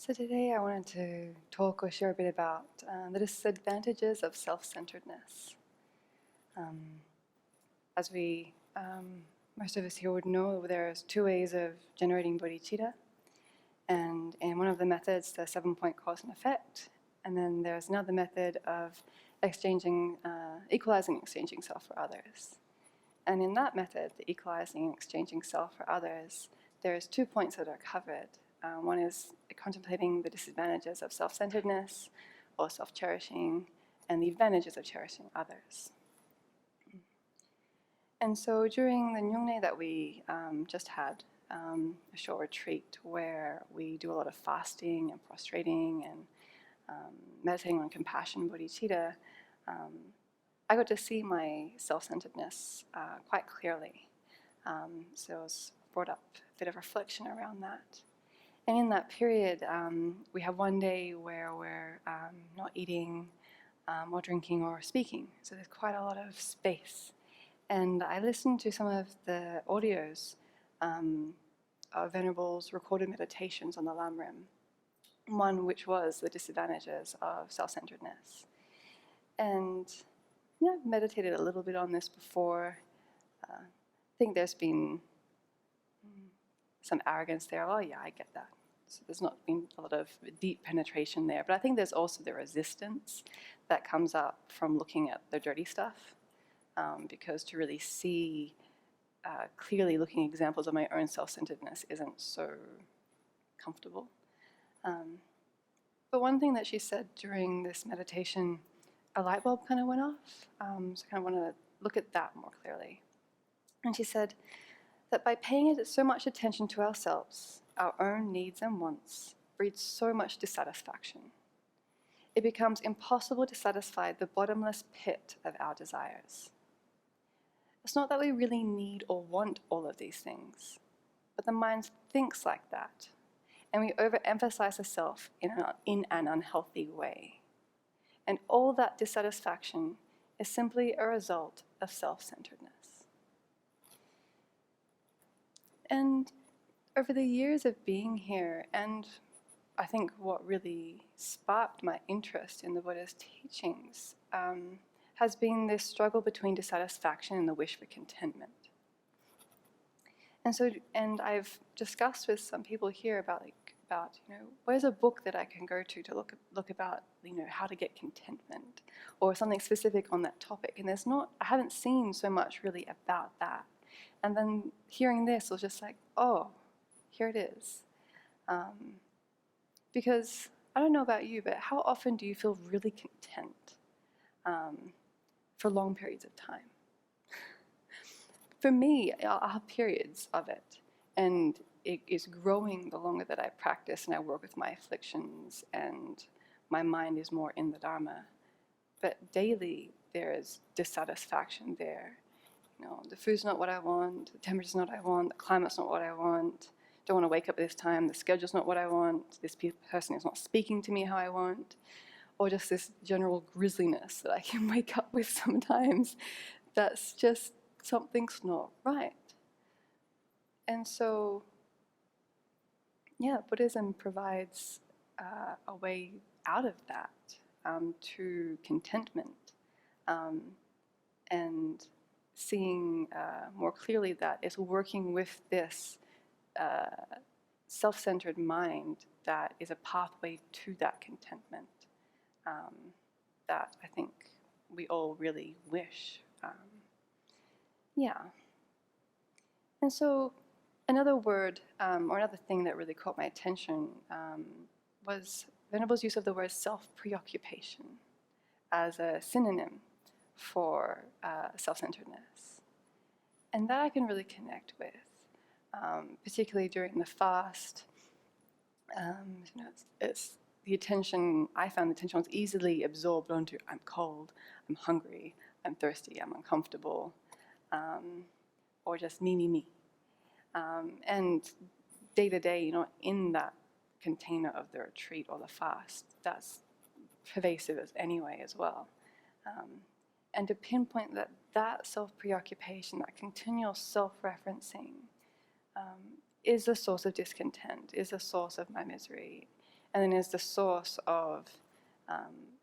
So today I wanted to talk or share a bit about the disadvantages of self-centeredness. As most of us here would know, there's two ways of generating bodhicitta. And in one of the methods, the 7-point cause and effect. And then there's another method of equalizing and exchanging self for others. And in that method, the equalizing and exchanging self for others, there's 2 points that are covered. One is contemplating the disadvantages of self-centeredness or self-cherishing, and the advantages of cherishing others. And so during the Nyungne that we just had, a short retreat where we do a lot of fasting and prostrating and meditating on compassion, bodhicitta, I got to see my self-centeredness quite clearly. So it was brought up a bit of reflection around that. And in that period, we have one day where we're not eating or drinking or speaking. So there's quite a lot of space. And I listened to some of the audios of Venerable's recorded meditations on the Lamrim, one which was the disadvantages of self-centeredness. And yeah, I've meditated a little bit on this before. I think there's been some arrogance there. Oh yeah, I get that. So there's not been a lot of deep penetration there. But I think there's also the resistance that comes up from looking at the dirty stuff. Because to really see clearly looking examples of my own self-centeredness isn't so comfortable. But one thing that she said during this meditation, a light bulb kind of went off. So I kind of want to look at that more clearly. And she said that by paying so much attention to ourselves, our own needs and wants breeds so much dissatisfaction. It becomes impossible to satisfy the bottomless pit of our desires. It's not that we really need or want all of these things, but the mind thinks like that, and we overemphasize the self in an unhealthy way. And all that dissatisfaction is simply a result of self-centeredness. And over the years of being here, and I think what really sparked my interest in the Buddha's teachings has been this struggle between dissatisfaction and the wish for contentment. And I've discussed with some people here about where's a book that I can go to look about how to get contentment or something specific on that topic. And I haven't seen so much really about that. And then hearing this was just like, oh, here it is. Because I don't know about you, but how often do you feel really content for long periods of time? For me, I'll have periods of it, and it is growing the longer that I practice and I work with my afflictions and my mind is more in the Dharma. But daily, there is dissatisfaction there. The food's not what I want, the temperature's not what I want, the climate's not what I want, don't want to wake up at this time, the schedule's not what I want, this person is not speaking to me how I want, or just this general grisliness that I can wake up with sometimes. That's just, something's not right. And so, yeah, Buddhism provides a way out of that to contentment and seeing more clearly that it's working with this self-centered mind that is a pathway to that contentment that I think we all really wish. Yeah. And so another word or another thing that really caught my attention was Venerable's use of the word self-preoccupation as a synonym for self-centeredness. And that I can really connect with, particularly during the fast. It's the attention, I found the attention was easily absorbed onto I'm cold, I'm hungry, I'm thirsty, I'm uncomfortable, or just me. And day to day, in that container of the retreat or the fast, that's pervasive anyway as well. And to pinpoint that self-preoccupation, that continual self-referencing is the source of discontent, is the source of my misery. and then is the source of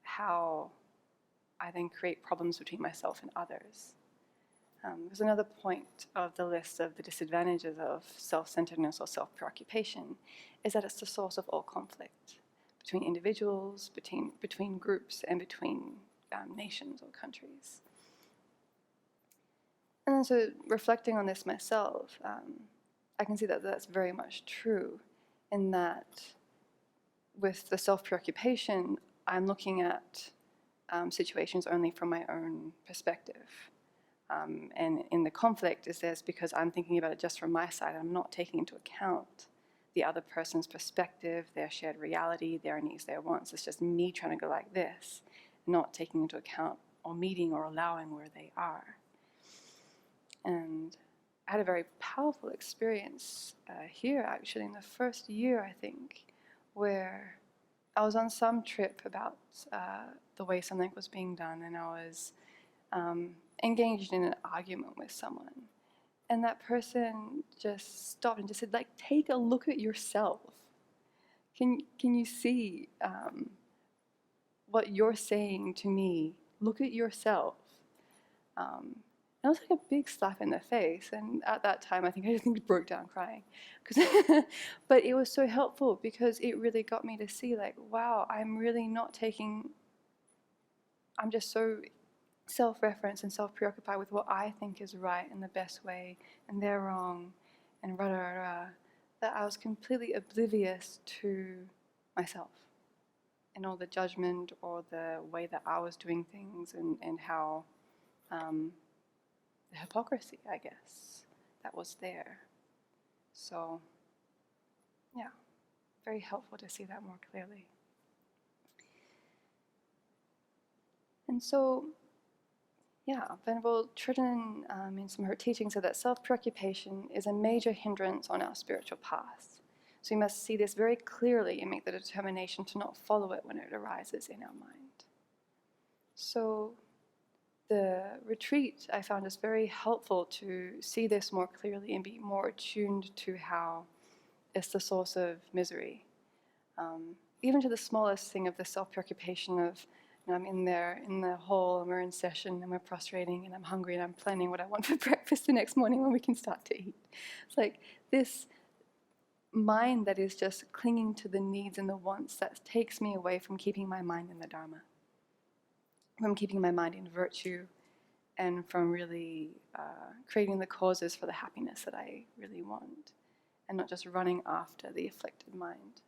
how I then create problems between myself and others. There's another point of the list of the disadvantages of self-centeredness or self-preoccupation is that it's the source of all conflict between individuals, between groups, and between nations or countries. And then so reflecting on this myself, I can see that that's very much true in that with the self-preoccupation, I'm looking at situations only from my own perspective. And in the conflict is this because I'm thinking about it just from my side. I'm not taking into account the other person's perspective, their shared reality, their needs, their wants. It's just me trying to go like this, not taking into account or meeting or allowing where they are. And I had a very powerful experience here, actually, in the first year, I think, where I was on some trip about the way something was being done, and I was engaged in an argument with someone. And that person just stopped and just said, like, take a look at yourself. Can you see what you're saying to me? Look at yourself. It was like a big slap in the face, and at that time I just broke down crying. But it was so helpful because it really got me to see, like, wow, I'm just so self-referenced and self-preoccupied with what I think is right and the best way, and they're wrong, and that I was completely oblivious to myself and all the judgment or the way that I was doing things, and how the hypocrisy, I guess, that was there. So, yeah, very helpful to see that more clearly. And so, yeah, Venerable Trident, in some of her teachings, said that self-preoccupation is a major hindrance on our spiritual path. So we must see this very clearly and make the determination to not follow it when it arises in our mind. So the retreat, I found, is very helpful to see this more clearly and be more attuned to how it's the source of misery. Even to the smallest thing of the self-preoccupation of, I'm in there in the hall and we're in session and we're prostrating and I'm hungry and I'm planning what I want for breakfast the next morning when we can start to eat. It's like this mind that is just clinging to the needs and the wants that takes me away from keeping my mind in the Dharma, from keeping my mind in virtue, and from really creating the causes for the happiness that I really want, and not just running after the afflicted mind.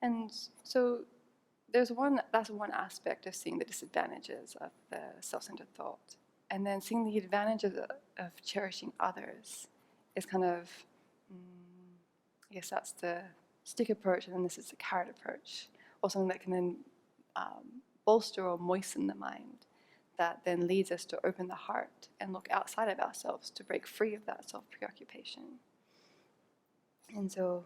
And so that's one aspect of seeing the disadvantages of the self-centered thought. And then seeing the advantages of cherishing others is kind of, I guess that's the stick approach, and then this is the carrot approach, or something that can then bolster or moisten the mind, that then leads us to open the heart and look outside of ourselves to break free of that self-preoccupation. And so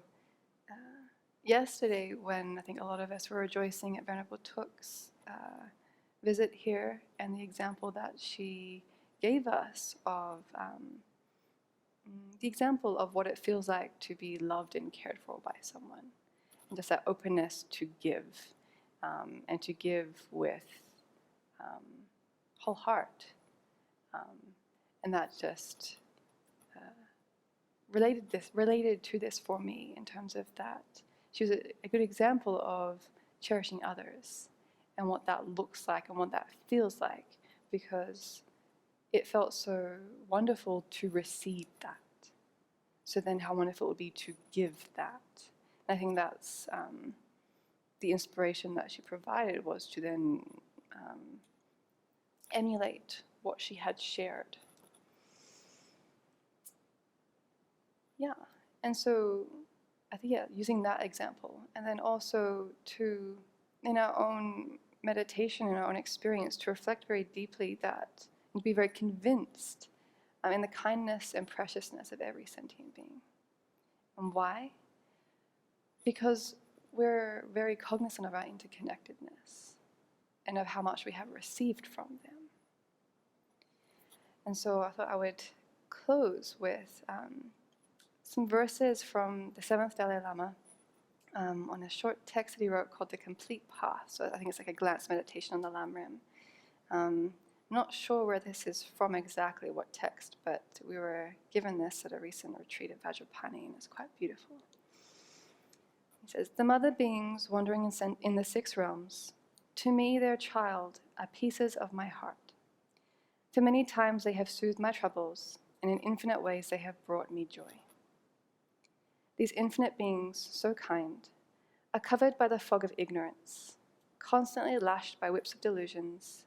yesterday, when I think a lot of us were rejoicing at Venerable Tuk's visit here and the example that she gave us of the example of what it feels like to be loved and cared for by someone, and just that openness to give, and to give with whole heart, and that just related to this for me in terms of that. She was a good example of cherishing others and what that looks like and what that feels like, because it felt so wonderful to receive that. So then how wonderful it would be to give that. And I think that's the inspiration that she provided, was to then emulate what she had shared. Yeah, and so I think, using that example, and then also to, in our own meditation, in our own experience, to reflect very deeply that, and be very convinced in the kindness and preciousness of every sentient being. And why? Because we're very cognizant of our interconnectedness and of how much we have received from them. And so I thought I would close with some verses from the 7th Dalai Lama on a short text that he wrote called The Complete Path. So I think it's like a glance meditation on the Lamrim. I'm not sure where this is from exactly, what text, but we were given this at a recent retreat at Vajrapani, and it's quite beautiful. He says, "The mother beings wandering in the 6 realms, to me, their child, are pieces of my heart. For many times they have soothed my troubles, and in infinite ways they have brought me joy. These infinite beings, so kind, are covered by the fog of ignorance, constantly lashed by whips of delusions.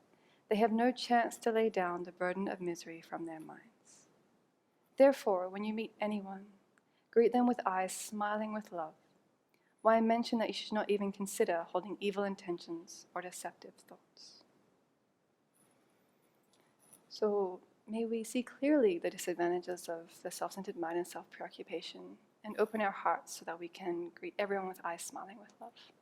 They have no chance to lay down the burden of misery from their minds. Therefore, when you meet anyone, greet them with eyes smiling with love. Why mention that you should not even consider holding evil intentions or deceptive thoughts?" So may we see clearly the disadvantages of the self-centered mind and self-preoccupation, and open our hearts so that we can greet everyone with eyes smiling with love.